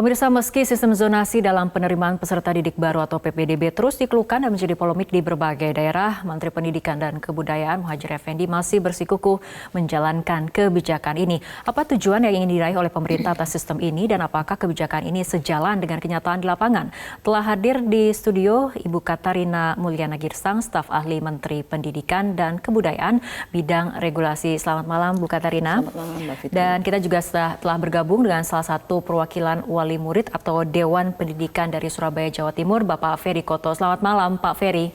Pemirsa, meski sistem zonasi dalam penerimaan peserta didik baru atau PPDB terus dikeluhkan dan menjadi polemik di berbagai daerah, Menteri Pendidikan dan Kebudayaan Muhadjir Effendi masih bersikukuh menjalankan kebijakan ini. Apa tujuan yang ingin diraih oleh pemerintah atas sistem ini dan apakah kebijakan ini sejalan dengan kenyataan di lapangan? Telah hadir di studio Ibu Katarina Mulyana Girsang, staf ahli Menteri Pendidikan dan Kebudayaan bidang regulasi. Selamat malam Bu Katarina. Selamat malam Mbak Fitri. Dan kita juga telah bergabung dengan salah satu perwakilan wali murid atau Dewan Pendidikan dari Surabaya, Jawa Timur, Bapak Ferry Koto. Selamat malam, Pak Ferry.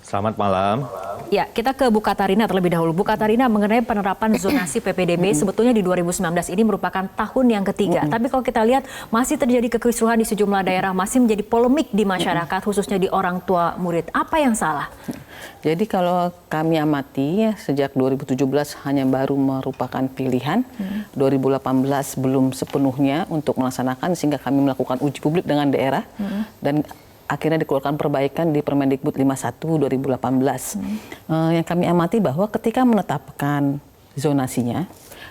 Selamat malam. Ya, kita ke Bu Katarina terlebih dahulu. Bu Katarina, mengenai penerapan zonasi PPDB, sebetulnya di 2019 ini merupakan tahun yang ketiga. Tapi kalau kita lihat, masih terjadi kekisruhan di sejumlah daerah, masih menjadi polemik di masyarakat, khususnya di orang tua murid. Apa yang salah? Jadi kalau kami amati sejak 2017 hanya baru merupakan pilihan, 2018 belum sepenuhnya untuk melaksanakan sehingga kami melakukan uji publik dengan daerah dan akhirnya dikeluarkan perbaikan di Permendikbud 51 2018. Yang kami amati bahwa ketika menetapkan zonasinya,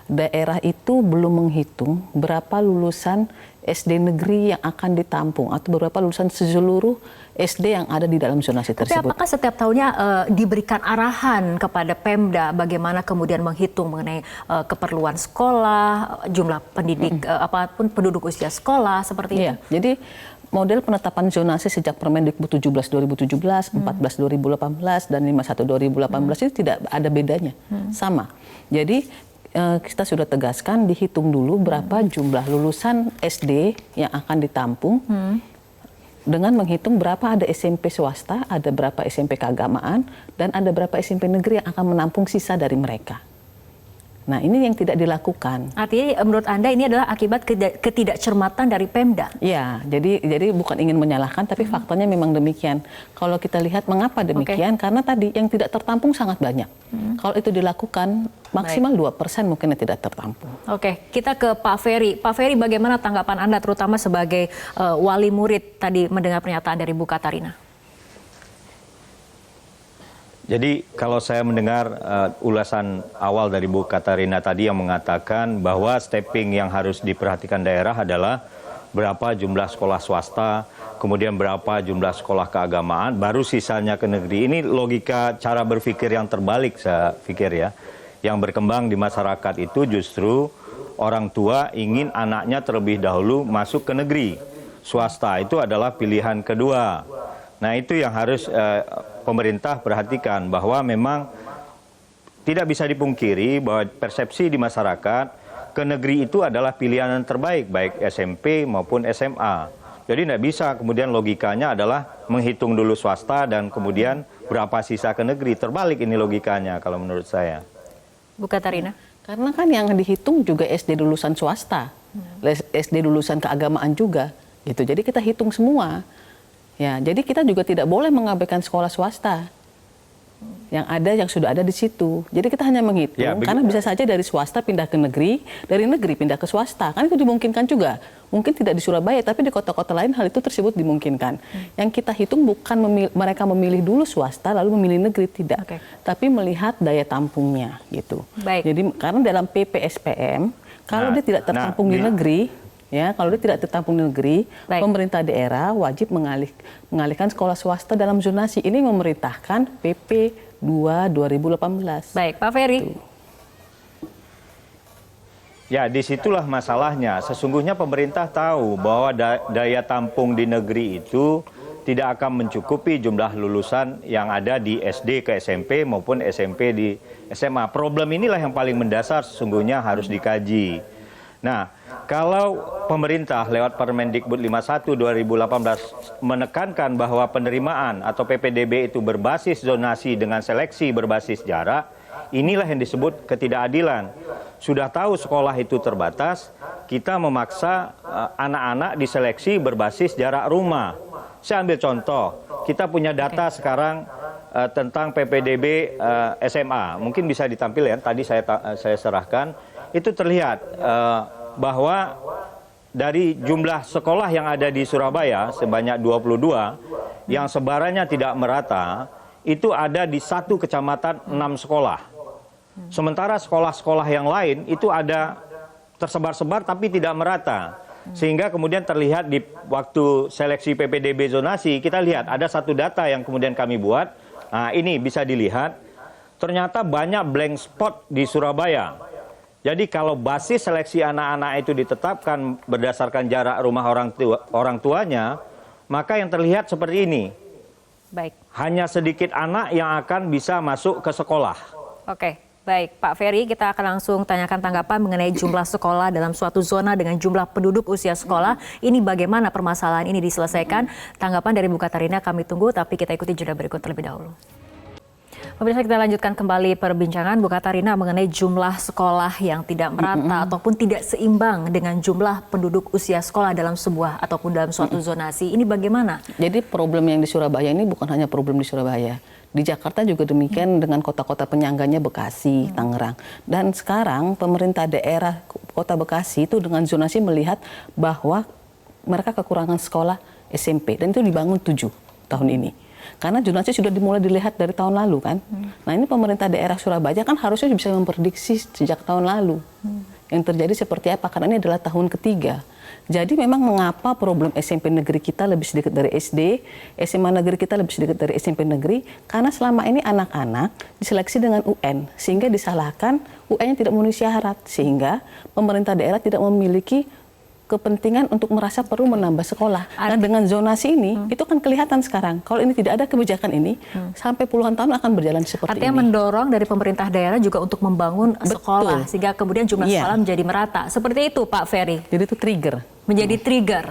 daerah itu belum menghitung berapa lulusan SD negeri yang akan ditampung atau berapa lulusan seluruh SD yang ada di dalam zonasi tersebut. Tapi apakah setiap tahunnya diberikan arahan kepada Pemda bagaimana kemudian menghitung mengenai keperluan sekolah, jumlah pendidik, apapun penduduk usia sekolah seperti itu? Jadi model penetapan zonasi sejak Permendikbud 17 2017, 14 2018 dan 51 2018 itu tidak ada bedanya, sama. Jadi kita sudah tegaskan dihitung dulu berapa jumlah lulusan SD yang akan ditampung dengan menghitung berapa ada SMP swasta, ada berapa SMP keagamaan, dan ada berapa SMP negeri yang akan menampung sisa dari mereka. Nah, ini yang tidak dilakukan. Artinya menurut Anda ini adalah akibat ketidakcermatan dari Pemda? Ya, jadi bukan ingin menyalahkan, tapi faktanya memang demikian. Kalau kita lihat mengapa demikian, karena tadi yang tidak tertampung sangat banyak. Kalau itu dilakukan, maksimal 2% mungkin yang tidak tertampung. Oke, kita ke Pak Ferry. Pak Ferry, bagaimana tanggapan Anda terutama sebagai wali murid tadi mendengar pernyataan dari Bu Katarina? Jadi kalau saya mendengar ulasan awal dari Bu Katarina tadi yang mengatakan bahwa stepping yang harus diperhatikan daerah adalah berapa jumlah sekolah swasta, kemudian berapa jumlah sekolah keagamaan, baru sisanya ke negeri. Ini logika cara berpikir yang terbalik saya pikir ya. Yang berkembang di masyarakat itu justru orang tua ingin anaknya terlebih dahulu masuk ke negeri. Swasta itu adalah pilihan kedua. Nah itu yang harus pemerintah perhatikan bahwa memang tidak bisa dipungkiri bahwa persepsi di masyarakat ke negeri itu adalah pilihan yang terbaik baik SMP maupun SMA. Jadi tidak bisa kemudian logikanya adalah menghitung dulu swasta dan kemudian berapa sisa ke negeri. Terbalik ini logikanya kalau menurut saya. Bu Katarina? Karena kan yang dihitung juga SD lulusan swasta, SD lulusan keagamaan juga, gitu. Jadi kita hitung semua. Ya, jadi kita juga tidak boleh mengabaikan sekolah swasta yang ada, yang sudah ada di situ. Jadi kita hanya menghitung, karena bisa saja dari swasta pindah ke negeri, dari negeri pindah ke swasta. Kan itu dimungkinkan juga. Mungkin tidak di Surabaya, tapi di kota-kota lain hal itu tersebut dimungkinkan. Yang kita hitung bukan mereka memilih dulu swasta, lalu memilih negeri, tidak. Tapi melihat daya tampungnya, gitu. Jadi karena dalam PPSPM, kalau dia tidak tertampung di negeri, ya, kalau dia tidak tertampung di negeri, pemerintah daerah wajib mengalihkan sekolah swasta dalam zonasi. Ini memerintahkan PP 2 2018. Baik, Pak Ferry. Ya, disitulah masalahnya. Sesungguhnya pemerintah tahu bahwa daya tampung di negeri itu tidak akan mencukupi jumlah lulusan yang ada di SD ke SMP maupun SMP di SMA. Problem inilah yang paling mendasar sesungguhnya harus dikaji. Nah, kalau pemerintah lewat Permendikbud 51 2018 menekankan bahwa penerimaan atau PPDB itu berbasis zonasi dengan seleksi berbasis jarak, inilah yang disebut ketidakadilan. Sudah tahu sekolah itu terbatas, kita memaksa anak-anak diseleksi berbasis jarak rumah. Saya ambil contoh, kita punya data sekarang tentang PPDB SMA. Mungkin bisa ditampilkan, tadi saya serahkan. Itu terlihat bahwa dari jumlah sekolah yang ada di Surabaya sebanyak 22 yang sebarannya tidak merata, itu ada di satu kecamatan 6 sekolah. Sementara sekolah-sekolah yang lain itu ada tersebar-sebar tapi tidak merata. Sehingga kemudian terlihat di waktu seleksi PPDB zonasi, kita lihat ada satu data yang kemudian kami buat. Nah, ini bisa dilihat, ternyata banyak blank spot di Surabaya. Jadi kalau basis seleksi anak-anak itu ditetapkan berdasarkan jarak rumah orang tuanya, maka yang terlihat seperti ini. Baik. Hanya sedikit anak yang akan bisa masuk ke sekolah. Oke, baik Pak Ferry, kita akan langsung tanyakan tanggapan mengenai jumlah sekolah dalam suatu zona dengan jumlah penduduk usia sekolah. Ini bagaimana permasalahan ini diselesaikan? Tanggapan dari Bu Katarina kami tunggu, tapi kita ikuti jeda berikut terlebih dahulu. Pemirsa, kita lanjutkan kembali perbincangan Bu Katarina mengenai jumlah sekolah yang tidak merata ataupun tidak seimbang dengan jumlah penduduk usia sekolah dalam sebuah ataupun dalam suatu zonasi. Ini bagaimana? Jadi problem yang di Surabaya ini bukan hanya problem di Surabaya. Di Jakarta juga demikian dengan kota-kota penyangganya Bekasi, Tangerang. Dan sekarang pemerintah daerah kota Bekasi itu dengan zonasi melihat bahwa mereka kekurangan sekolah SMP. Dan itu dibangun 7 tahun ini. Karena zonasi sudah dimulai dilihat dari tahun lalu kan. Nah ini pemerintah daerah Surabaya kan harusnya bisa memprediksi sejak tahun lalu. Yang terjadi seperti apa, karena ini adalah tahun ketiga. Jadi memang mengapa problem SMP negeri kita lebih sedikit dari SD, SMA negeri kita lebih sedikit dari SMP negeri, karena selama ini anak-anak diseleksi dengan UN, sehingga disalahkan UN-nya tidak memenuhi syarat, sehingga pemerintah daerah tidak memiliki kepentingan untuk merasa perlu menambah sekolah. Nah dengan zonasi ini, itu kan kelihatan sekarang. Kalau ini tidak ada kebijakan ini, sampai puluhan tahun akan berjalan seperti ini. Artinya mendorong dari pemerintah daerah juga untuk membangun sekolah, sehingga kemudian jumlah sekolah menjadi merata. Seperti itu Pak Ferry. Jadi itu trigger. Menjadi trigger.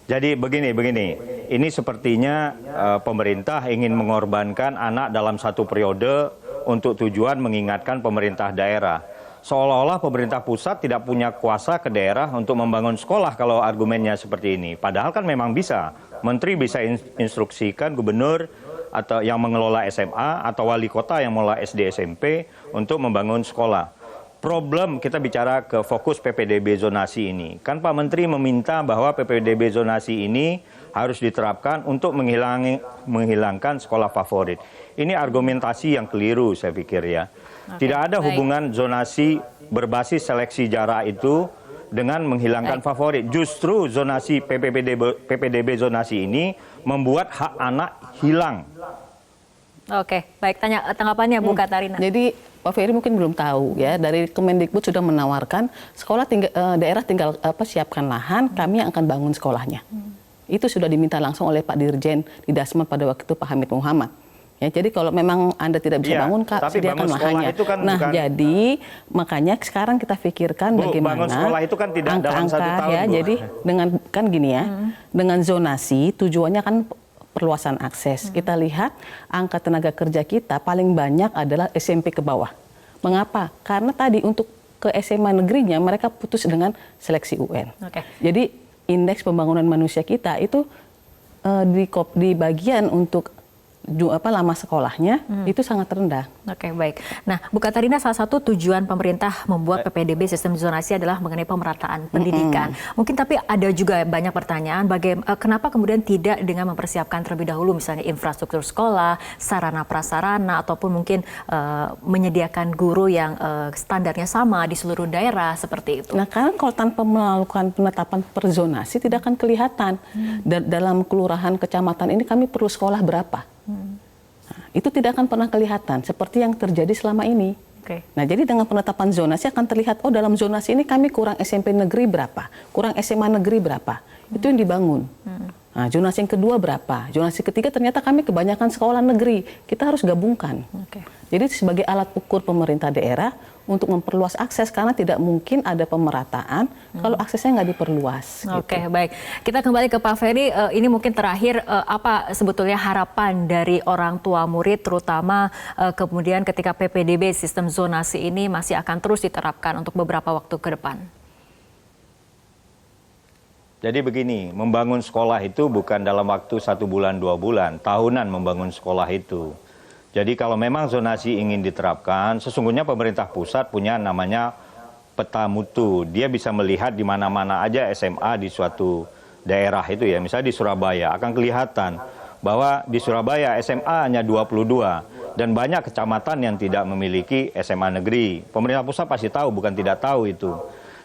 Jadi begini, ini sepertinya pemerintah ingin mengorbankan anak dalam satu periode untuk tujuan mengingatkan pemerintah daerah. Seolah-olah pemerintah pusat tidak punya kuasa ke daerah untuk membangun sekolah kalau argumennya seperti ini. Padahal kan memang bisa. Menteri bisa instruksikan gubernur atau yang mengelola SMA atau wali kota yang mengelola SD SMP untuk membangun sekolah. Problem kita bicara ke fokus PPDB zonasi ini. Kan Pak Menteri meminta bahwa PPDB zonasi ini harus diterapkan untuk menghilangkan sekolah favorit. Ini argumentasi yang keliru saya pikir ya. Tidak ada hubungan zonasi berbasis seleksi jarak itu dengan menghilangkan favorit. Justru zonasi PPDB zonasi ini membuat hak anak hilang. Oke, baik, tanggapannya Bu Katarina. Jadi Pak Ferry mungkin belum tahu ya, dari Kemendikbud sudah menawarkan sekolah daerah tinggal siapkan lahan, kami yang akan bangun sekolahnya. Itu sudah diminta langsung oleh Pak Dirjen di Dasman pada waktu itu Pak Hamid Muhammad. Ya, jadi kalau memang Anda tidak bisa bangun, sediakan lahannya. Kan jadi makanya sekarang kita pikirkan bagaimana bangun sekolah itu kan tidak dalam 1 tahun. Ya, jadi dengan kan gini ya, dengan zonasi tujuannya kan perluasan akses. Kita lihat angka tenaga kerja kita paling banyak adalah SMP ke bawah. Mengapa? Karena tadi untuk ke SMA negerinya mereka putus dengan seleksi UN. Jadi indeks pembangunan manusia kita itu di bagian untuk lama sekolahnya itu sangat rendah. Oke, baik. Nah, Bu Katarina, salah satu tujuan pemerintah membuat PPDB sistem zonasi adalah mengenai pemerataan pendidikan. Mungkin tapi ada juga banyak pertanyaan kenapa kemudian tidak dengan mempersiapkan terlebih dahulu misalnya infrastruktur sekolah, sarana prasarana ataupun mungkin menyediakan guru yang standarnya sama di seluruh daerah seperti itu. Nah, karena kalau tanpa melakukan penetapan per zonasi tidak akan kelihatan. Dalam kelurahan kecamatan ini kami perlu sekolah berapa? Nah, itu tidak akan pernah kelihatan seperti yang terjadi selama ini. Nah, jadi dengan penetapan zonasi akan terlihat, oh dalam zonasi ini kami kurang SMP negeri berapa, kurang SMA negeri berapa, itu yang dibangun. Nah, zonasi yang kedua berapa, zonasi ketiga ternyata kami kebanyakan sekolah negeri, kita harus gabungkan. Jadi sebagai alat ukur pemerintah daerah untuk memperluas akses, karena tidak mungkin ada pemerataan kalau aksesnya nggak diperluas. Oke, baik. Kita kembali ke Pak Ferry. Ini mungkin terakhir, apa sebetulnya harapan dari orang tua murid, terutama kemudian ketika PPDB sistem zonasi ini masih akan terus diterapkan untuk beberapa waktu ke depan? Jadi begini, membangun sekolah itu bukan dalam waktu 1 bulan, 2 bulan, tahunan membangun sekolah itu. Jadi kalau memang zonasi ingin diterapkan, sesungguhnya pemerintah pusat punya namanya peta mutu. Dia bisa melihat di mana-mana aja SMA di suatu daerah itu ya. Misalnya di Surabaya akan kelihatan bahwa di Surabaya SMA hanya 22. Dan banyak kecamatan yang tidak memiliki SMA negeri. Pemerintah pusat pasti tahu, bukan tidak tahu itu.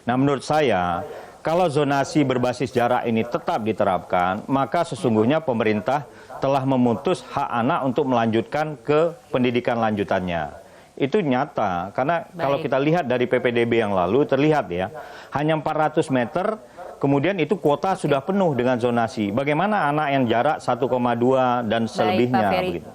Nah, menurut saya, kalau zonasi berbasis jarak ini tetap diterapkan, maka sesungguhnya pemerintah telah memutus hak anak untuk melanjutkan ke pendidikan lanjutannya. Itu nyata, karena kalau kita lihat dari PPDB yang lalu, terlihat ya, hanya 400 meter, kemudian itu kuota sudah penuh dengan zonasi. Bagaimana anak yang jarak 1,2 dan selebihnya? Begitu.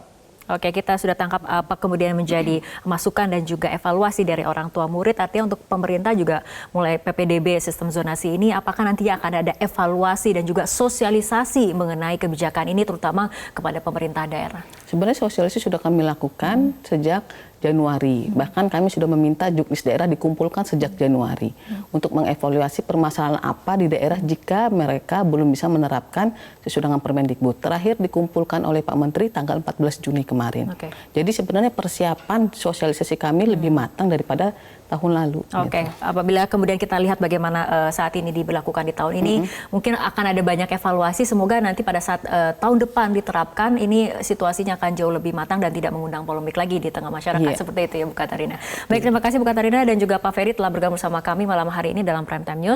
Oke, kita sudah tangkap apa kemudian menjadi masukan dan juga evaluasi dari orang tua murid. Artinya untuk pemerintah juga mulai PPDB sistem zonasi ini, apakah nantinya akan ada evaluasi dan juga sosialisasi mengenai kebijakan ini terutama kepada pemerintah daerah? Sebenarnya sosialisasi sudah kami lakukan sejak Januari. Bahkan kami sudah meminta juknis daerah dikumpulkan sejak Januari untuk mengevaluasi permasalahan apa di daerah jika mereka belum bisa menerapkan sesuai dengan Permendikbud. Terakhir dikumpulkan oleh Pak Menteri tanggal 14 Juni kemarin. Jadi sebenarnya persiapan sosialisasi kami lebih matang daripada tahun lalu. Oke, apabila kemudian kita lihat bagaimana saat ini diberlakukan di tahun ini, mungkin akan ada banyak evaluasi. Semoga nanti pada saat tahun depan diterapkan, ini situasinya akan jauh lebih matang dan tidak mengundang polemik lagi di tengah masyarakat. Seperti itu ya Bu Katarina. Baik, terima kasih Bu Katarina dan juga Pak Ferry telah bergabung bersama kami malam hari ini dalam Prime Time News.